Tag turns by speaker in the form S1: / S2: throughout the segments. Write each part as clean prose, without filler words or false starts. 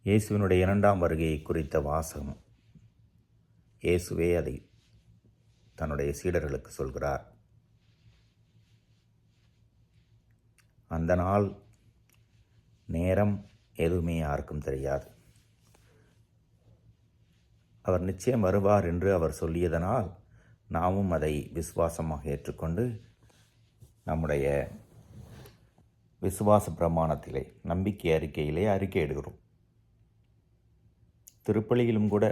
S1: இயேசுவினுடைய இரண்டாம் வருகையை குறித்த வாசகம். இயேசுவே அதை தன்னுடைய சீடர்களுக்கு சொல்கிறார். அந்த நாள் நேரம் எதுவுமே யாருக்கும் தெரியாது. அவர் நிச்சயம் வருவார் என்று அவர் சொல்லியதனால் நாமும் அதை விசுவாசமாக ஏற்றுக்கொண்டு நம்முடைய விசுவாச பிரமாணத்திலே, நம்பிக்கை அறிக்கையிலே அறிக்கையிடுகிறோம். திருப்பலியிலும் கூட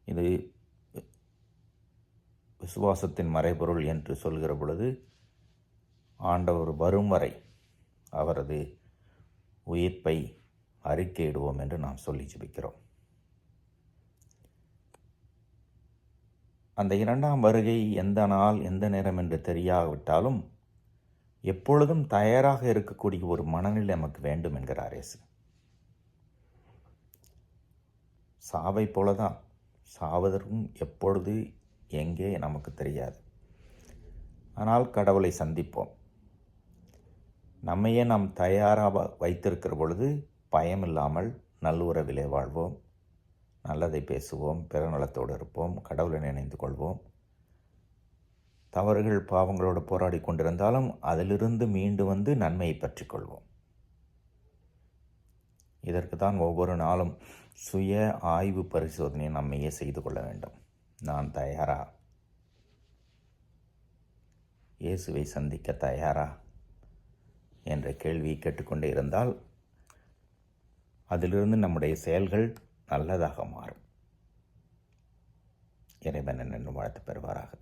S1: இது விசுவாசத்தின் மறைபொருள் என்று சொல்கிற பொழுது, ஆண்டவர் வரும் வரை அவரது உயிர்ப்பை அறிக்கையிடுவோம் என்று நாம் சொல்லி ஜெபிக்கிறோம். அந்த இரண்டாம் வருகை எந்த நாள் எந்த நேரம் என்று தெரியாவிட்டாலும் எப்பொழுதும் தயாராக இருக்கக்கூடிய ஒரு மனநிலை நமக்கு வேண்டும் என்கிறார் இயேசு. சாவை போலதான், சாவதற்கும் எப்பொழுது எங்கே நமக்கு தெரியாது. ஆனால் கடவுளை சந்திப்போம். நம்மையே நாம் தயாராக வைத்திருக்கிற பொழுது பயமில்லாமல் நல்லுறவிலே வாழ்வோம், நல்லதை பேசுவோம், பிறநலத்தோடு இருப்போம், கடவுளை நினைந்து கொள்வோம். தவறுகள் பாவங்களோடு போராடி கொண்டிருந்தாலும் அதிலிருந்து மீண்டு வந்து நன்மையை பற்றி கொள்வோம். இதற்கு தான் ஒவ்வொரு நாளும் சுய ஆய்வு பரிசோதனையை நம்மையே செய்து கொள்ள வேண்டும். நான் தயாரா? இயேசுவை சந்திக்க தயாரா என்ற கேள்வியை கேட்டுக்கொண்டே இருந்தால் அதிலிருந்து நம்முடைய செயல்கள் நல்லதாக மாறும். இறைவன் என்னும் வாழ்த்து பெறுவாராக.